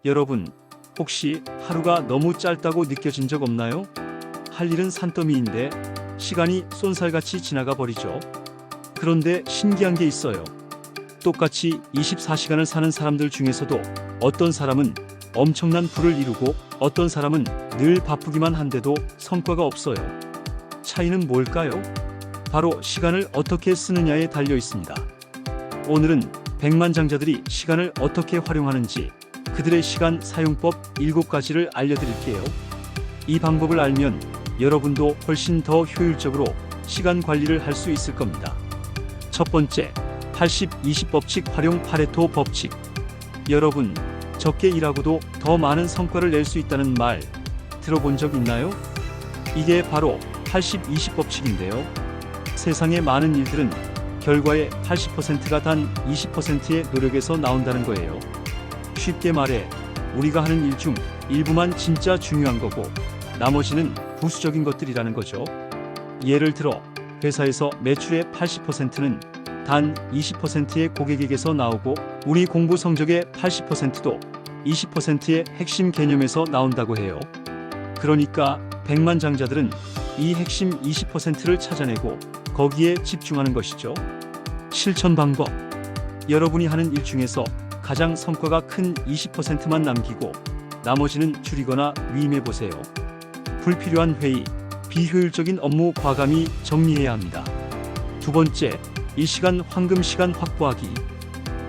여러분, 혹시 하루가 너무 짧다고 느껴진 적 없나요? 할 일은 산더미인데 시간이 쏜살같이 지나가 버리죠. 그런데 신기한 게 있어요. 똑같이 24시간을 사는 사람들 중에서도 어떤 사람은 엄청난 부를 이루고 어떤 사람은 늘 바쁘기만 한데도 성과가 없어요. 차이는 뭘까요? 바로 시간을 어떻게 쓰느냐에 달려 있습니다. 오늘은 백만장자들이 시간을 어떻게 활용하는지 그들의 시간 사용법 7가지를 알려드릴게요. 이 방법을 알면 여러분도 훨씬 더 효율적으로 시간 관리를 할 수 있을 겁니다. 첫 번째, 80-20 법칙 활용 파레토 법칙. 여러분, 적게 일하고도 더 많은 성과를 낼 수 있다는 말 들어본 적 있나요? 이게 바로 80-20 법칙인데요. 세상의 많은 일들은 결과의 80%가 단 20%의 노력에서 나온다는 거예요. 쉽게 말해 우리가 하는 일 중 일부만 진짜 중요한 거고 나머지는 부수적인 것들이라는 거죠. 예를 들어 회사에서 매출의 80%는 단 20%의 고객에게서 나오고 우리 공부 성적의 80%도 20%의 핵심 개념에서 나온다고 해요. 그러니까 백만장자들은 이 핵심 20%를 찾아내고 거기에 집중하는 것이죠. 실천 방법. 여러분이 하는 일 중에서 가장 성과가 큰 20%만 남기고 나머지는 줄이거나 위임해 보세요. 불필요한 회의, 비효율적인 업무 과감히 정리해야 합니다. 두 번째, 일시간 황금 시간 확보하기.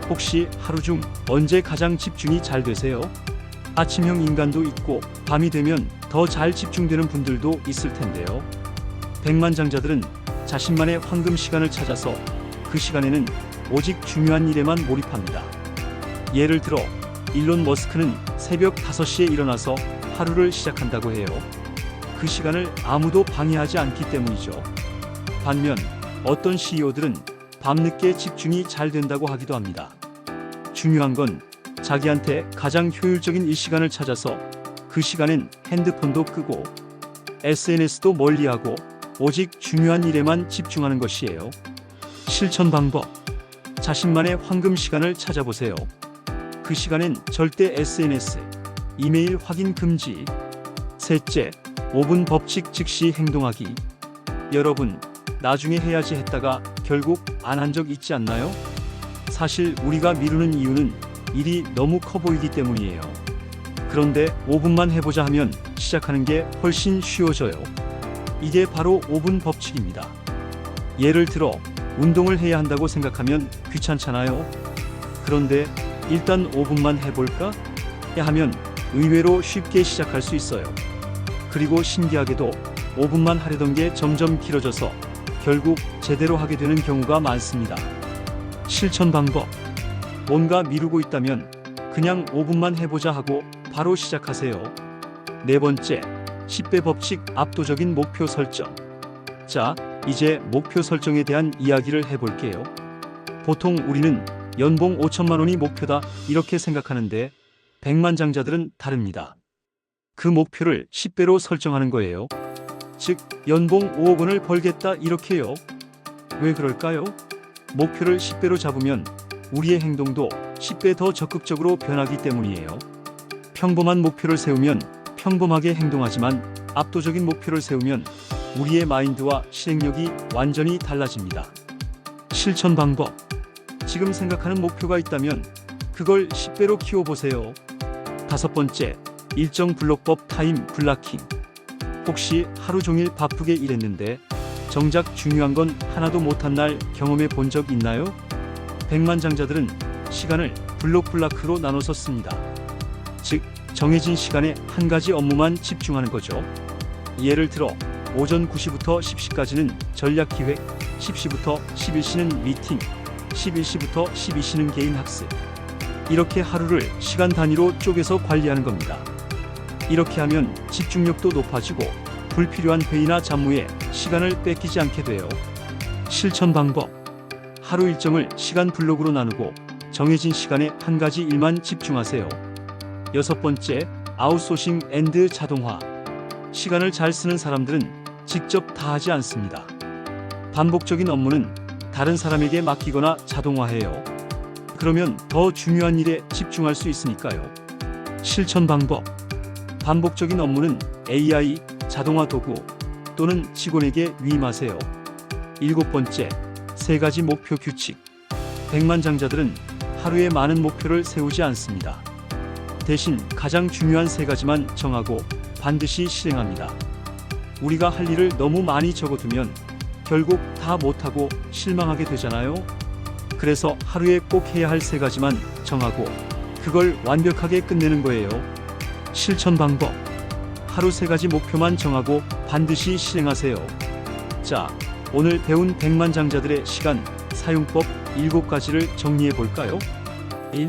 혹시 하루 중 언제 가장 집중이 잘 되세요? 아침형 인간도 있고 밤이 되면 더 잘 집중되는 분들도 있을 텐데요. 백만장자들은 자신만의 황금 시간을 찾아서 그 시간에는 오직 중요한 일에만 몰입합니다. 예를 들어 일론 머스크는 새벽 5시에 일어나서 하루를 시작한다고 해요. 그 시간을 아무도 방해하지 않기 때문이죠. 반면 어떤 CEO들은 밤늦게 집중이 잘 된다고 하기도 합니다. 중요한 건 자기한테 가장 효율적인 일 시간을 찾아서 그 시간엔 핸드폰도 끄고 SNS도 멀리하고 오직 중요한 일에만 집중하는 것이에요. 실천 방법. 자신만의 황금 시간을 찾아보세요. 그 시간엔 절대 SNS, 이메일 확인 금지. 셋째, 5분 법칙 즉시 행동하기. 여러분, 나중에 해야지 했다가 결국 안 한 적 있지 않나요? 사실 우리가 미루는 이유는 일이 너무 커 보이기 때문이에요. 그런데 5분만 해보자 하면 시작하는 게 훨씬 쉬워져요. 이게 바로 5분 법칙입니다. 예를 들어 운동을 해야 한다고 생각하면 귀찮잖아요. 그런데 일단 5분만 해볼까? 하면 의외로 쉽게 시작할 수 있어요. 그리고 신기하게도 5분만 하려던 게 점점 길어져서 결국 제대로 하게 되는 경우가 많습니다. 실천 방법. 뭔가 미루고 있다면 그냥 5분만 해보자 하고 바로 시작하세요. 네 번째, 10배 법칙 압도적인 목표 설정. 자, 이제 목표 설정에 대한 이야기를 해볼게요. 보통 우리는 연봉 5천만 원이 목표다 이렇게 생각하는데 백만장자들은 다릅니다. 그 목표를 10배로 설정하는 거예요. 즉 연봉 5억 원을 벌겠다 이렇게요. 왜 그럴까요? 목표를 10배로 잡으면 우리의 행동도 10배 더 적극적으로 변하기 때문이에요. 평범한 목표를 세우면 평범하게 행동하지만 압도적인 목표를 세우면 우리의 마인드와 실행력이 완전히 달라집니다. 실천 방법. 지금 생각하는 목표가 있다면 그걸 10배로 키워보세요. 다섯 번째, 일정 블록법 타임 블라킹. 혹시 하루 종일 바쁘게 일했는데 정작 중요한 건 하나도 못한 날 경험해 본 적 있나요? 백만장자들은 시간을 블록으로 나눠서 씁니다. 즉 정해진 시간에 한 가지 업무만 집중하는 거죠. 예를 들어 오전 9시부터 10시까지는 전략기획, 10시부터 11시는 미팅, 11시부터 12시는 개인 학습. 이렇게 하루를 시간 단위로 쪼개서 관리하는 겁니다. 이렇게 하면 집중력도 높아지고 불필요한 회의나 잡무에 시간을 뺏기지 않게 돼요. 실천 방법. 하루 일정을 시간 블록으로 나누고 정해진 시간에 한 가지 일만 집중하세요. 여섯 번째, 아웃소싱 앤드 자동화. 시간을 잘 쓰는 사람들은 직접 다 하지 않습니다. 반복적인 업무는 다른 사람에게 맡기거나 자동화해요. 그러면 더 중요한 일에 집중할 수 있으니까요. 실천 방법. 반복적인 업무는 AI, 자동화 도구 또는 직원에게 위임하세요. 7번째, 3가지 목표 규칙. 백만장자들은 하루에 많은 목표를 세우지 않습니다. 대신 가장 중요한 3가지만 정하고 반드시 실행합니다. 우리가 할 일을 너무 많이 적어두면 결국 다 못하고 실망하게 되잖아요. 그래서 하루에 꼭 해야 할 3가지만 정하고 그걸 완벽하게 끝내는 거예요. 실천 방법. 하루 3가지 목표만 정하고 반드시 실행하세요. 자, 오늘 배운 백만장자들의 시간 사용법 7가지를 정리해 볼까요? 1.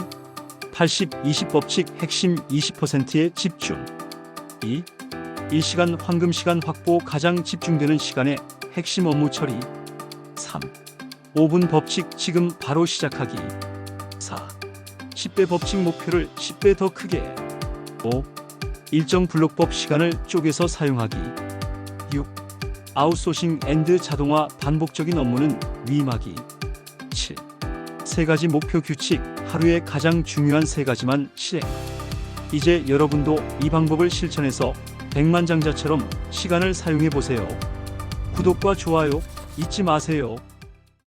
80-20 법칙 핵심 20%의 집중. 2. 1시간 황금 시간 확보 가장 집중되는 시간에 핵심 업무 처리. 3. 5분 법칙 지금 바로 시작하기. 4. 10배 법칙 목표를 10배 더 크게. 5. 일정 블록법 시간을 쪼개서 사용하기. 6. 아웃소싱 앤드 자동화 반복적인 업무는 위임하기. 7. 3가지 목표 규칙 하루에 가장 중요한 3가지만 실행. 이제 여러분도 이 방법을 실천해서 백만장자처럼 시간을 사용해 보세요. 구독과 좋아요 잊지 마세요.